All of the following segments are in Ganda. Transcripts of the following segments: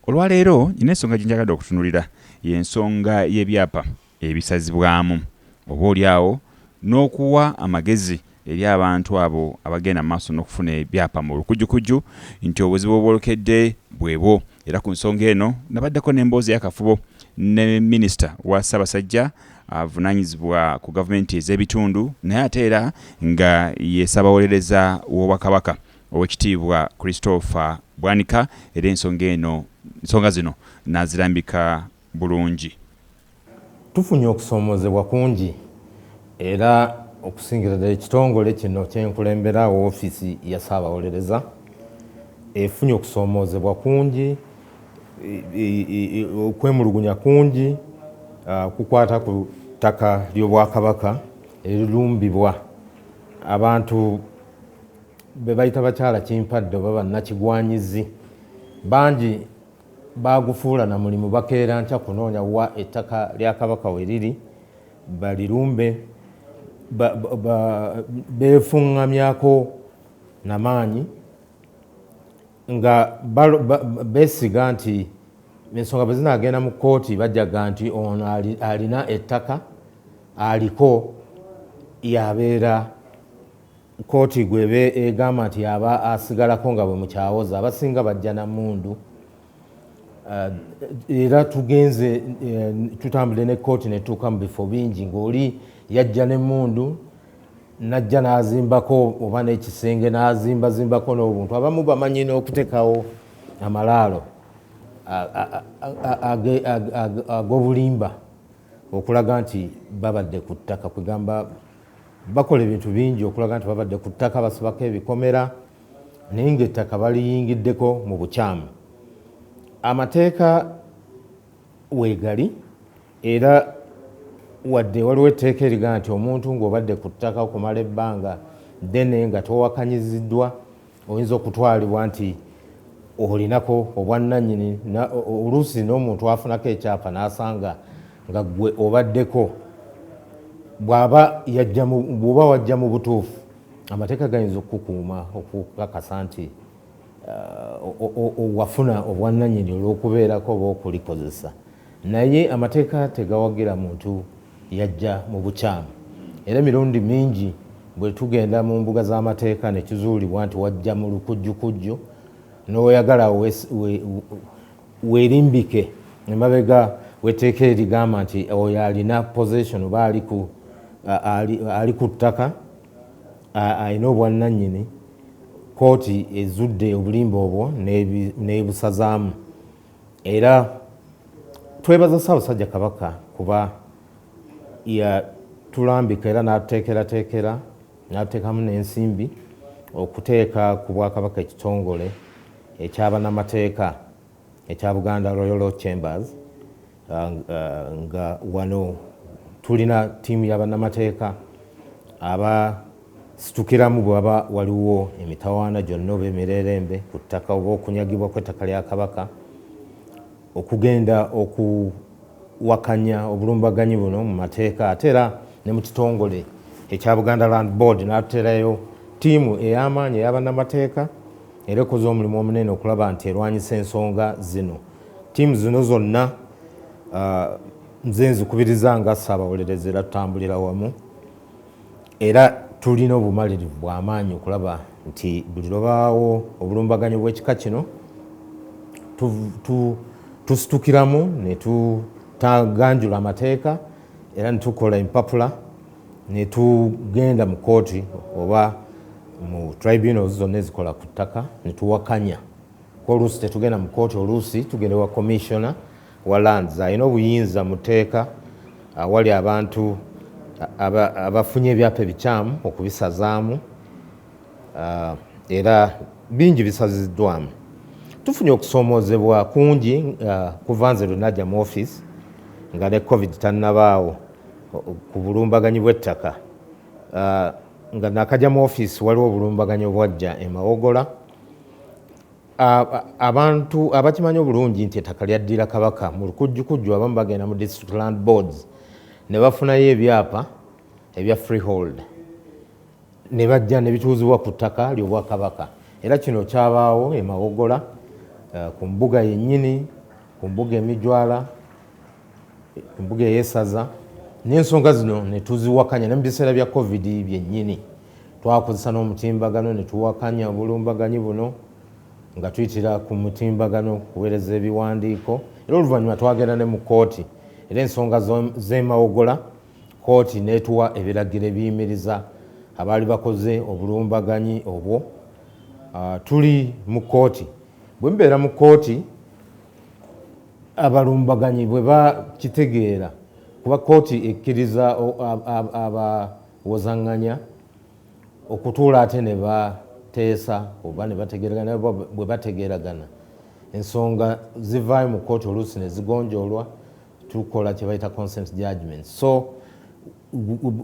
Olwaleero ina ensonga gye njagala okutunuulira y'ensonga y'ebyapa ebisazibwamu oba olyawo n'okuwa amagezi eri abantu abo abagenda maaso n'okufuna ebyapa mu Mulukujjukujju nti obuzibu obwolekedde bwebo. Era ku nsonga eno nabaddeko n'emboozi y'akafubo ne minisita wa Ssaabasajja avunaanyizibwa ku gavumenti ez'ebitundu naye ate era nga ye Ssaabawolereza w'Obwakabaka Oweekitiibwa Christopher Bwanika. Era ensonga zino nazirambika bulungi. Tufunye okusoomozebwa kungi era okusingira ddala ekitongole kino kyenkulembera woofiisi ya Ssaabawolereza efunye okusoomozebwa kungi, okwemulugunya kungi kukwata ku ttaka ly'Obwakabaka erilumbibwa abantu be bayita bakyala kimpadde oba bannakigwanyizi. Bangi bagufuula na mulimu bakeera nkya kunoonya wa ettaka lya Kabaka we liri balirumbe, beefungamyako n'amaanyi nga beesiga nti ensonga bwe zinaagenda mu kkooti bajjaga nti ono alina ettaka aliko yabeera kkooti gwebe egamba nti aba asigalako nga bwe mukyawoza. Abasinga bajja na mmundu era tugenze tutambule ne kkooti ne tuuka mu bifo bingi ng'oli yajja n'emmundu najja n'azimbako oba n'ekisenge n'azimbazimbako n'obuntu. Abamu bamanyi n'okuteekawo amalaalo ag'obulimba okulaga nti babadde ku ttaka, kugamba bakola ebintu bingi okulaga nti babadde ku ttaka, basibako ebikomera naye ng'ettaka baliyingiddeko mu bukyamu. Amateeka weegali era wadde waliwo etteeka erigamba nti omuntu ng'obadde ku ttaka okumala ebbanga ddene nga towakanyiziddwa oyinza okutwalibwa nti olinako obwannannyini. Oluusi n'omuntu afunako ekyapa n'asanga nga ggwe obaddeko, bw'oba wajja mu butuufu amateeka gayinza okukukuuma okukakasa nti wafuna obwannannyini olw'okubeerako oba okulikozesa. Naye amateeka tegawagira muntu yajja mu bukyamu. Era emirundi mingi bwe tugenda mu mbuga z'amateeka ne kizuulibwa nti wajja mu Mulukujjukujju n'oyagala weerimbike emabega wetteeka erigamba nti oyo alina possession oba ali ku ttaka alina obwannannyini, kkooti ezudde obulimba obwo n'ebusazaamu. Era twebaza Ssaabasajja Kabaka kuba yatulambika era n'atuteekerateekera n'atuteekamu n'ensimbi okuteeka ku Bwakabaka ekitongole eky'abannamateeka ekya Buganda Royal Chambers, nga wano tulina ttiimu y'abannamateeka abasitukiramu bw'aba waliwo emitawaana gyonna oba emirerembe ku ttaka oba okunyagibwa kw'ettaka lya Kabaka, okugenda okuwakanya obulumbaganyi buno mu mateeka. Ate era ne mu kitongole ekya Buganda Land Board n'atuterayo ttiimu ey'amaanyi ey'abannamateeka era ekoze omulimu omunene okulaba nti erwanyisa ensonga zino. Ttiimu zino zonna nze nzikubiriza nga Ssaabawolereza era tutambulira wamu era tulina obumalirivu bw'amaanyi okulaba nti buli lwabaawo obulumbaganyi bw'ekika kino tusitukiramu ne tutaganjula amateeka era ne tukola empapula ne tugenda mu kkooti oba mu tribunals zonna ezikola ku ttaka ne tuwakanya. Oluusi tetugenda mu kkooti, oluusi tugenda wa commissioner wa lands alina obuyinza mu tteeka awali abantu abafunye ebyapa ebikyamu okubisazaamu, era bingi bisaziddwamu. Tufunye okusoomozebwa kungi kuva nze lwe najja mu office nga ne covid tannabaawo ku bulumbaganyi bw'ettaka. Nga nakajja mu office waliwo obulumbaganyi obwajja emawogola. Abantu abakimanyi obulungi nti ettaka lyaddira Kabaka mu Mulukujjukujju abamu bagenda mu district land boards ne bafunayo ebyapa ebya freehold ne bajja ne bituuzibwa ku ttaka ly'Obwakabaka. Era kino kyabaawo emawogola ku mbuga yennyini, ku mbuga emijwala, ku mbuga ey'essaza, n'ensonga zino ne tuziwakanya ne mu biseera bya covid byennyini twakozesa n'omutimbagano ne tuwakanya obulumbaganyi buno nga tuyitira ku mutimbagano kuweereza ebiwandiiko, era oluvannyuma twagenda ne mu kooti era ensonga z'emawogola kooti n'etuwa ebiragiro ebiyimiriza abaali bakoze obulumbaganyi obwo. Tuli mu kooti, bwe mbeera mu kooti abalumbaganyi bwe bakitegeera, kuba kooti ekkiriza abawozaŋŋanya okutuula ate ne bateesa oba ne bategeeragana, bwe bategeeragana ensonga zivaayo mu kooti oluusi ne zigonjoolwa, tukola kye bayita consent judgment. So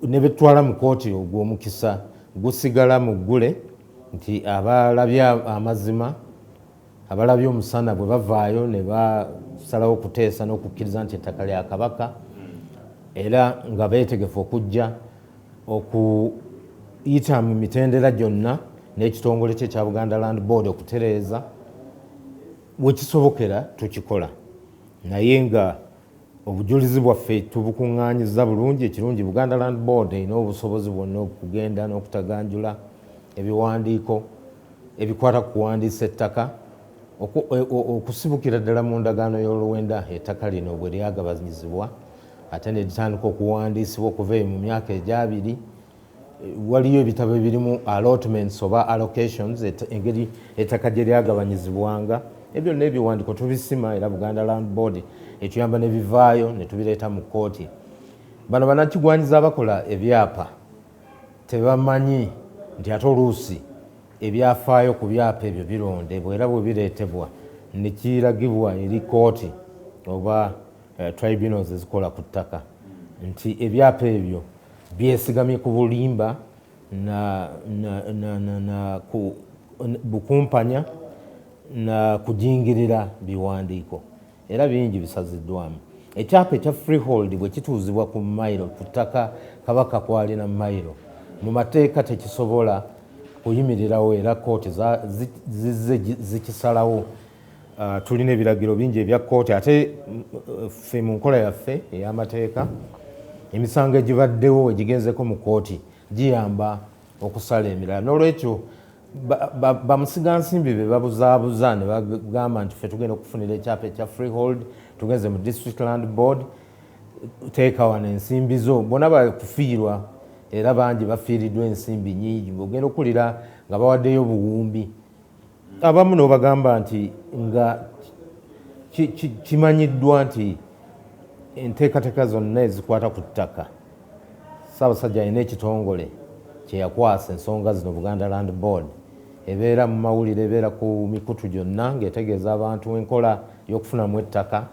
ne betwala mu kooti ogwo omukisa gusigala mu ggule nti abalabye amazima, abalabye omusana bwe bavaayo ne basalawo okuteesa n'okukkiriza nti ettaka lya Kabaka era nga beetegefu okujja okuyita mu mitendera gyonna n'ekitongole kye kya Buganda Land Board okutereeza bwe kisobokera tukikola, naye nga obujulizi bwaffe tubukuŋŋaanyiza bulungi. Ekirungi Buganda Land Board erina obusobozi bwonna okugenda n'okutaganjula ebiwandiiko ebikwata ku kuwandiisa ettaka, okusibukira ddala mu ndagaano y'oluwenda ettaka lino bwe lyagabanyizibwa ate ne litandika okuwandiisibwa okuva eyo mu myaka egyabiri. Waliyo ebitabo ebirimu allotments oba allocations, engeri ettaka gye lyagabanyizibwanga. Ebyo n'ebiwandiiko tubisima era Buganda Land Board etuyamba ne bivaayo ne tubireeta mu kooti. Bano bannakigwanyiza abakola ebyapa tebamanyi nti ate oluusi ebyafaayo ku byapa ebyo birondebwa era bwe bireetebwa ne kiragibwa eri kooti oba tribunals ezikola ku ttaka nti ebyapa ebyo byesigamye ku bulimba na bukumpanya na kujingirira biwandiiko era bingi bisaziddwamu. Ekyapa ekya freehold bwe kituuzibwa ku mayiro ku ttaka Kabaka kwalina mayiro, mu mateeka tekisobola kuyimirirawo era kooti zizze zikisalawo. Tulina ebiragiro bingi ebya kooti ate ffe mu nkola yaffe ey'amateeka emisango egibaddewo egigenzeko mu kooti giyamba okusala emirala. N'olwekyo bamusigansimbi be babuzaabuza ne bagamba nti ffe tugenda okufunira ekyapa ekya freehold, tugenze mu District Land Board, teeka wano ensimbi zo. Bonna bakufiirwa era bangi bafiiriddwa ensimbi nnyingi, ogenda okulira nga bawaddeyo buwumbi. Abamu n'obagamba nti nga kimanyiddwa nti enteekateeka zonna ezikwata ku ttaka Ssaabasajja alina ekitongole kye yakwasa ensonga zino Buganda Land Board, ebeera mu mawulire, ebeera ku mikutu gyonna ng'etegeeza abantu enkola y'okufunamu ettaka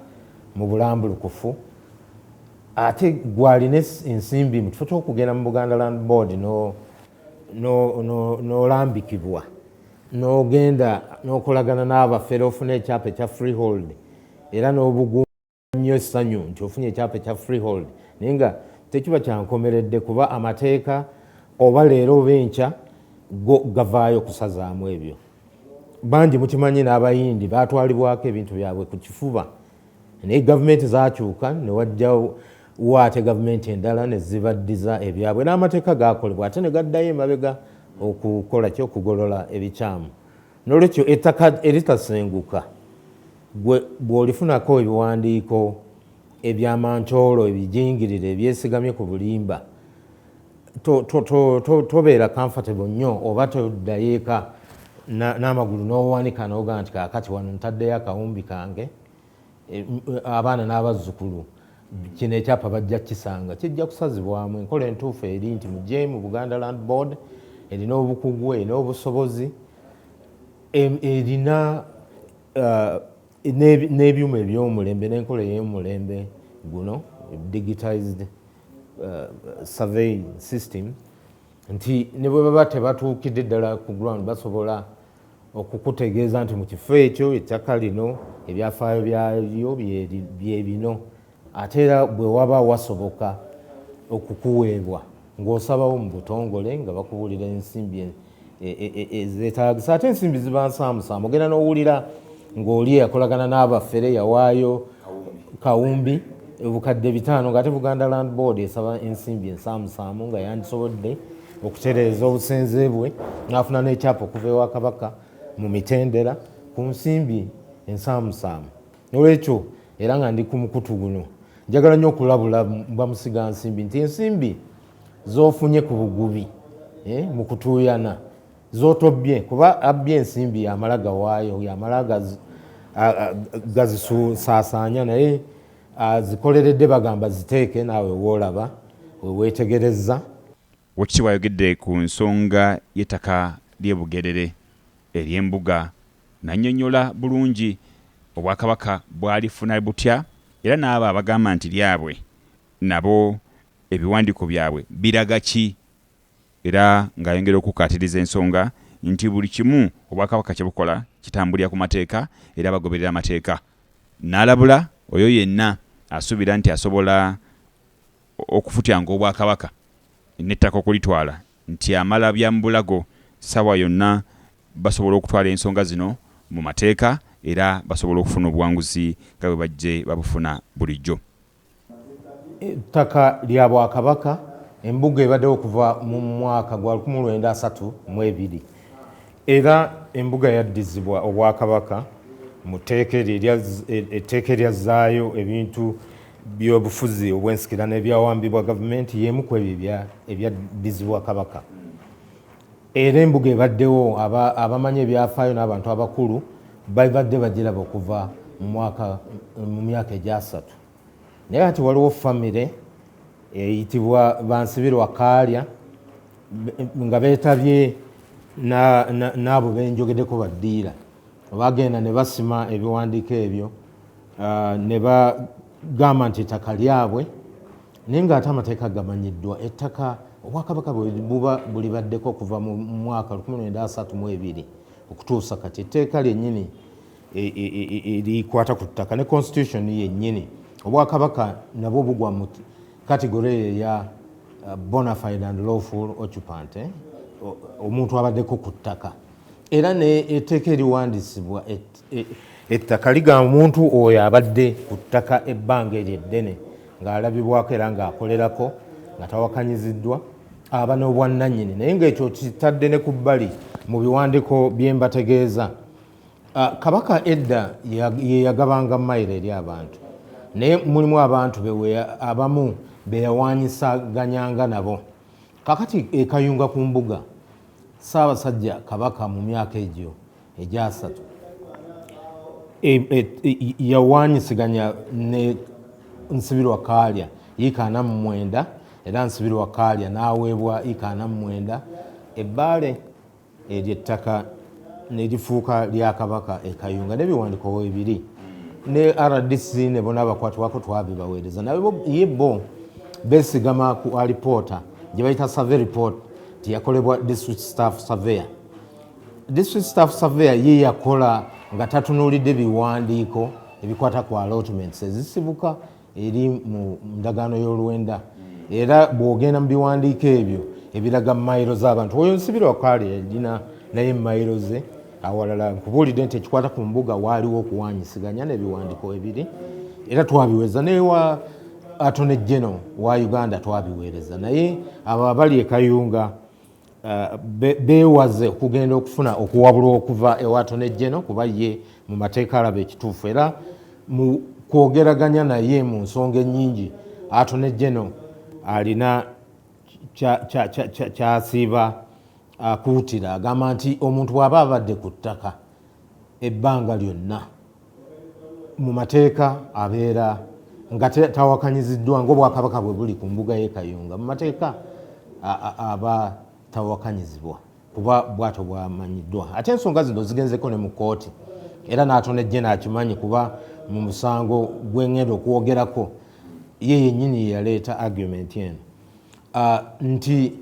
mu bulambulukufu. Ate gwalina ensimbi mu kifo ky'okugenda mu Buganda Land Board n'olambikibwa n'ogenda n'okolagana n'abafere ofuna ekyapa ekya freehold era n'obugumu nnyo essanyu nti ofunye ekyapa ekya freehold, naye nga tekiba kyankomeredde kuba amateeka oba leero oba enkya gavaayo okusazaamu ebyo. Bangi mukimanyi n'abayindi baatwalibwako ebintu byabwe ku kifuba, naye gavumenti zaakyuka ne wajjawo ate gavumenti endala ne zibaddiza ebyabwe n'amateeka gaakolebwa ate ne gaddayo emabega okukola ki okugolola ebikyamu. N'olwekyo ettaka eritasenguka bw'olifunako ebiwandiiko ebyamancoolo ebijingirire ebyesigamye ku bulimba tobeera comfortable nnyo oba toddayo eka n'amagulu n'owanika n'ogaa nti kaakati wano ntaddeyo akawumbi kange abaana n'abazzukulu kino ekyapa bajja kisanga kijja kusazibwamu. Enkola entuufu eri nti mujje mu Buganda Land Board erina obukugu, erina obusobozi, erina n'ebyuma eby'omulembe n'enkola ey'omulembe guno digitized surveying system, nti ne bwe baba tebatuukidde ddala ku ground basobola okukutegeeza nti mu kifo ekyo ettaka lino ebyafaayo byalyo bye bino, ate era bwe waba wasoboka okukuweebwa ng'osabawo mu butongole nga bakubuulira ensimbi ezeetaagisa. Ate ensimbi ziba nsaamusaamu, ogenda n'owulira ng'oli yakolagana n'abafere yawaayo kawumbi obukadde 5 ng'ate Buganda Land Board esaba ensimbi ensaamusaamu nga yandisobodde okutereeza obusenze bwe n'afuna n'ekyapa okuva ewa Kabaka mu mitendera ku nsimbi ensaamusaamu. Olwekyo era nga ndi ku mukutu guno njagala nnyo okulabula bamusiga nsimbi nti ensimbi z'ofunye ku bugubi mu kutuuyana z'otobye kuba abbye ensimbi yamala gawaayo yamala gazisaasaanya naye azikoleredde bagamba ziteeke naawe woolaba weweetegereza. Weekitiibwa ayogedde ku nsonga y'ettaka ly'e Bugerere ery'embuga n'annyonnyola bulungi Obwakabaka bwalifuna butya era n'abo abagamba nti lyabwe nabo ebiwandiiko byabwe biraga ki, era ng'ayongera okukaatiriza ensonga nti buli kimu Obwakabaka kye bukola kitambulira ku mateeka era bagoberera amateeka. N'alabula oyo yenna asuubira nti asobola okufutyanga Obwakabaka n'ettaka okulitwala nti amala bya mu bulago ssaawa yonna basobola okutwala ensonga zino mu mateeka era basobola okufuna obuwanguzi nga bwe bajje babufuna bulijjo. Ettaka lya Bwakabaka embuga ebaddewo okuva mu mwaka gwa 1932 era embuga yaddizibwa Obwakabaka mu etteeka eryazzaayo ebintu by'obufuzi obw'ensikirano ebyawambibwa gavumenti y'emu ku ebyo ebyaddizibwa Kabaka. Era embuga ebaddewo abamanyi ebyafaayo n'abantu abakulu babadde bagiraba okuva mu myaka egyasatu. Naye ati waliwo famire eyitibwa Bansibirwa Kaalya nga beetabye n'abo benjogeddeko baddiira bagenda ne basima ebiwandiiko ebyo ne bagamba nti ettaka lyabwe naye ng'ate amateeka gamanyiddwa. Ettaka Obwakabaka buba bulibaddeko okuva mu mwaka 1932 okutuusa kati etteeka lyennyini erikwata ku ttaka ne constitution yennyini Obwakabaka nabwo bugwa mu kategori ya bona fide and lawful occupant, omuntu abaddeko ku ttaka. Era ne etteeka eriwandisibwa ettaka ligamba omuntu oyo abadde ku ttaka ebbanga eryeddene ng'alabibwako era ng'akolerako nga tawakanyiziddwa aba n'obwannannyini. Naye ng'ekyo kitadde ne ku bbali mu biwandiiko bye mbategeeza. Kabaka edda ye yagabanga mayiro eri abantu naye mulimu abantu abamu be yawaanyisaganyanga nabo. Kakati ekayunga ku mbuga Ssaabasajja Kabaka mu myaka egyo egyasatu yawaanyisiganya ne Nsibirwa Kaalya $49 era Nsibirwa Kaalya n'aweebwa $49. Ebbaale ery'ettaka ne lifuuka lya Kabaka ekayunga n'ebiwandiiko weebiri ne RDC ne bonna abakwatibwako twabibaweereza naye bo beesigama ku alipoota gye bayita survey report yakolebwa district staff surveyor. District staff surveyor ye yakola nga tatunuulidde biwandiiko ebikwata ku allotments ezisibuka eri mu ndagaano y'olwenda era bw'ogenda mu biwandiiko ebyo ebiraga mayiro z'abantu oyo Nsibirwa Kaalya yalina naye mayiro ze awalala nkubuulidde nti ekikwata ku mbuga waaliwo okuwaanyisiganya n'ebiwandiiko ebiri era twabiweereza newa Attorney General wa Uganda twabiweereza naye abo abali ekayunga beewaze okugenda okufuna okuwabulwa okuva ewa Attorney General kuba ye mu mateeka alaba ekituufu era mu kwogeraganya naye mu nsonga ennyingi Attorney General alina kyasiiba akuutira agamba nti omuntu bw'aba abadde ku ttaka ebbanga lyonna mu mateeka abeera nga tawakanyiziddwa ng'Obwakabaka bwe buli ku mbuga y'e Kayunga mu mateeka aba tawakanyizibwa kuba bw'atyo bwamanyiddwa. Ate ensonga zino zigenzeko ne mu kooti era n'Attorney General akimanyi kuba mu musango gw'engenda okwogerako ye yennyini yaleeta argument eno nti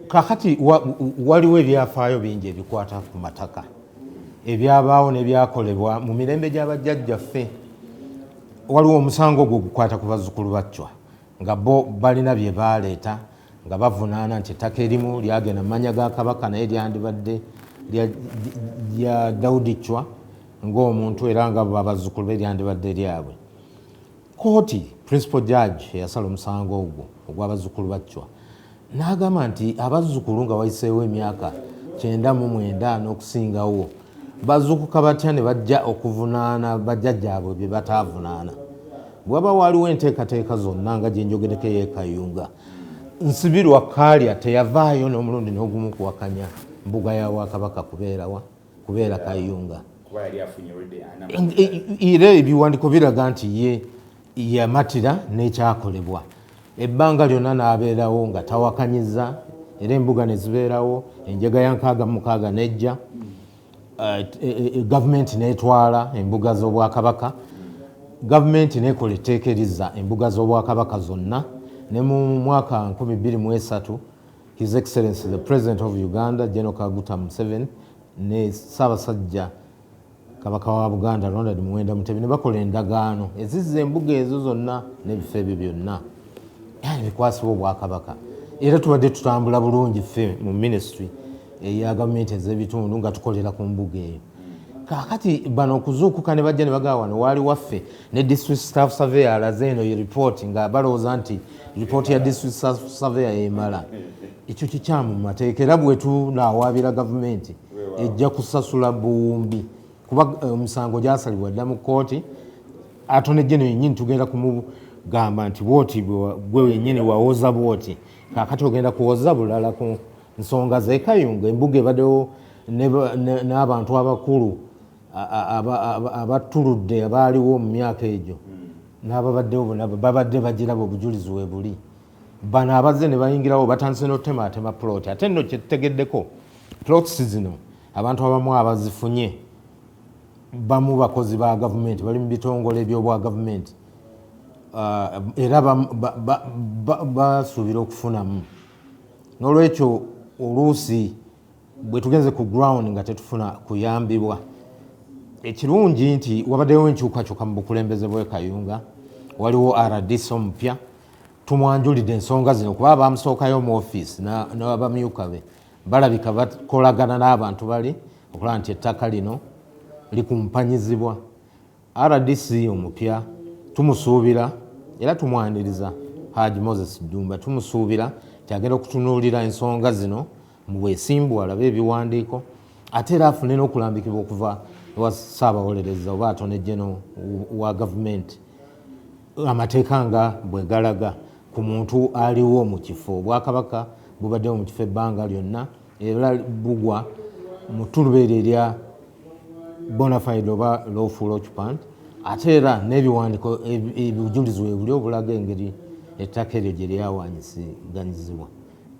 kakati waliwo ebyafaayo bingi ebikwata ku mataka ebyabaawo n'ebyakolebwa mu mirembe gy'abajjajjaffe. Waliwo omusango gwo gukwata ku bazzukulu baccwa nga bo balina bye baaleeta nga bavunaana nti ettaka erimu lyagenda mu mannya ga Kabaka naye lyandibadde lya Daudi Chwa ng'omuntu era nga babazzukulu be lyandibadde lyabwe. Kooti principal judge eyasala omusango ogwo ogw'abazzukulu ba Chwa n'agamba nti abazzukulu nga wayiseewo emyaka 99 n'okusingawo bazuukuka batya ne bajja okuvunaana bajjajjaabwe bye bataavunaana. Bwaba waaliwo enteekateeka zonna nga gye njogereko ey'ekayunga, Nsibirwa Kaalya teyavaayo n'omulundi n'ogumu kuwakanya mbuga ya Bwakabaka kubeera Kayunga. Era ebiwandiiko biraga nti ye yamatira n'ekyakolebwa. Ebbanga lyonna n'abeerawo nga tawakanyiza, era embuga ne zibeerawo, enjega ya 66 n'ejja, gavumenti n'etwala embuga z'Obwakabaka, gavumenti n'ekola etteekeriza embuga z'Obwakabaka zonna, ne mu mwaka 2003 His Excellency the President of Uganda General Kaguta Museveni ne Ssaabasajja Kabaka wa Buganda Ronald Muwenda Mutebi ne bakola endagaano ezizza embuga ezo zonna n'ebifo ebyo byonna bikwasibwa Obwakabaka. Era tubadde tutambula bulungi ffe mu ministry eya gavumenti ez'ebitundu nga tukolera ku mbuga eyo. Kaakati bano okuzuukuka ne bajja ne bagaba wano waali waffe ne district staff surveyor alaze eno ye report nga balowooza nti report ya district staff surveyor emala. Ekyo kikyamu mu mateeka era bwe tunaawaabira gavumenti ejja kusasula buwumbi kuba omusango gyasalibwa dda mu kooti. Attorney General yennyini tugenda kumugamba nti bwoti gwe wennyini wawoza bwoti, kaakati ogenda kuwoza bulala ku nsonga z'ekayunga. Embuga ebaddewo n'abantu abakulu abatuludde abaaliwo mu myaka egyo n'ababaddewo babadde bagiraba obujulizi we buli. Bano abazze ne bayingirawo batandise n'otematema plot. Ate nno kyetutegeddeko plots zino abantu abamu abazifunye bamu bakozi ba gavumenti, bali mu bitongole by'obwa gavumenti, era basuubira okufunamu. N'olwekyo oluusi bwe tugenze ku ground nga tetufuna kuyambibwa. Ekirungi nti wabaddewo enkyukakyuka mu bukulembeze bw'ekayunga, waliwo RDC omupya, tumwanjulidde ensonga zino kuba bamusookayo mu ofiisi n'abamyuka be balabika bakolagana n'abantu bali okulaba nti ettaka lino likumpanyizibwa. RDC omupya tumusuubira era tumwaniriza Haji Moses Dumba, tumusuubira tyagenda okutunuulira ensonga zino mu bwesimbu, alabe ebiwandiiko, ate era afune n'okulambikibwa okuva ewa Ssaabawolereza oba Attorney General wa gavumenti, amateeka nga bwe galaga ku muntu aliwo mu kifo. Obwakabaka bubaddewo mu kifo ebbanga lyonna era bugwa mu tulubeere erya bona fide oba lawful occupant, ate era n'ebiwandiiko ebijulizi we buli obulaga engeri ettaka eryo gye lyawanyisaganyizibwa.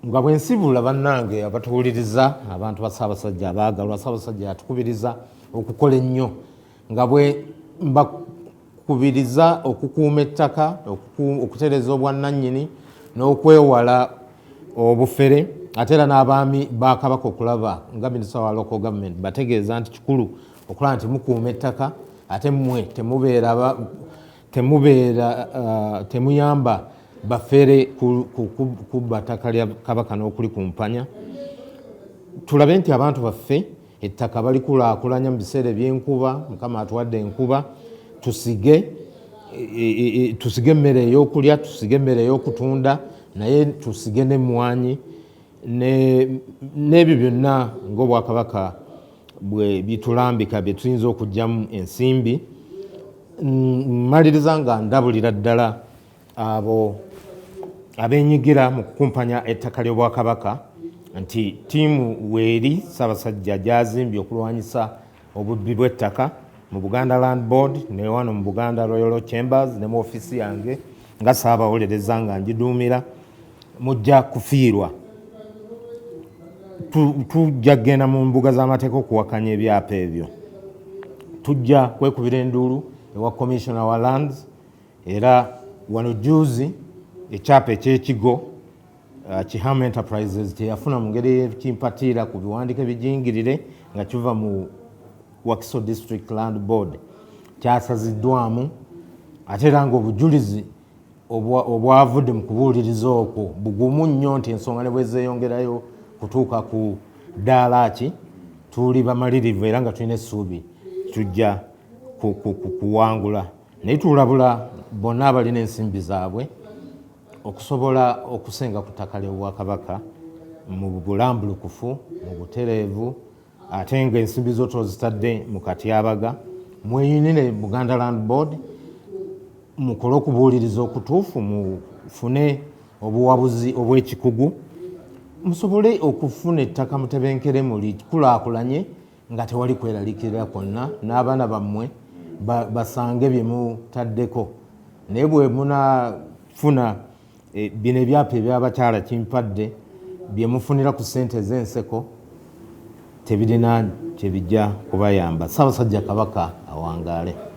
Nga bwe nsibula bannange abatuwuliriza, abantu ba Ssaabasajja abaagalwa, Ssaabasajja yatukubiriza okukola ennyo, nga bwe mbakubiriza okukuuma ettaka, okutereeza obwannannyini n'okwewala obufere, ate era n'abaami ba Kabaka okulaba nga minisita wa local government bategeeza nti kikulu okulaba nti mukuuma ettaka, ate mmwe temuyamba bafere kubba ttaka lya Kabaka n'okulikumpanya. Tulabe nti abantu baffe ettaka balikulaakulanya mu biseera eby'enkuba. Mukama atuwadde enkuba, tusige emmere ey'okulya, tusige emmere ey'okutunda, naye tusige n'emmwanyi n'ebyo byonna ng'Obwakabaka bwe bitulambika bye tuyinza okuggyamu ensimbi. Mmaliriza nga ndabulira ddala abo abenyigira mu kukumpanya ettaka ly'Obwakabaka nti ttiimu weeri Ssaabasajja gy'azimbye okulwanyisa obubbi bw'ettaka mu Buganda Land Board ne wano mu Buganda Royal Chambers ne mu ofiisi yange nga Ssaabawolereza nga ngiduumira, mujja kufiirwa. Tujja kgenda mu mbuga z'amateeka okuwakanya ebyapa ebyo. Tujja kwekubira enduulu ewa Commissioner wa Lands, era wano juzi ekyapa ekyekigo Kihama Enterprises kyeyafuna mu ngeri y'ekimpatiira ku biwandiiko ebijingirire nga kiva mu Wakiso District Land Board kyasaziddwamu, ate era ng'obujulizi obwavudde mu kubuuliriza okwo bugumu nnyo nti ensonga ne bwe zeeyongerayo kutuuka ku ddaala ki tuli bamalirivu era nga tulina essuubi tujja kuwangula naye tulabula bonna abalina ensimbi zaabwe okusobola okusenga ku ttaka ly'Obwakabaka mu bulambulukufu mu butereevu ate ng'ensimbi zo tozitadde mu katyabaga mweyinire Buganda Land Board mukole okubuuliriza okutuufu mufune obuwabuzi obw'ekikugu musobole okufuna ettaka mutebenkere mulikulaakulanye nga tewali kweraliikirira kwonna n'abaana bammwe basange bye mutaddeko naye bwe munafuna bino ebyapa ebyabakyala kimpadde bye mufunira ku ssente ez'enseko tebirina kye bijja kubayamba. Ssaabasajja Kabaka awangaale.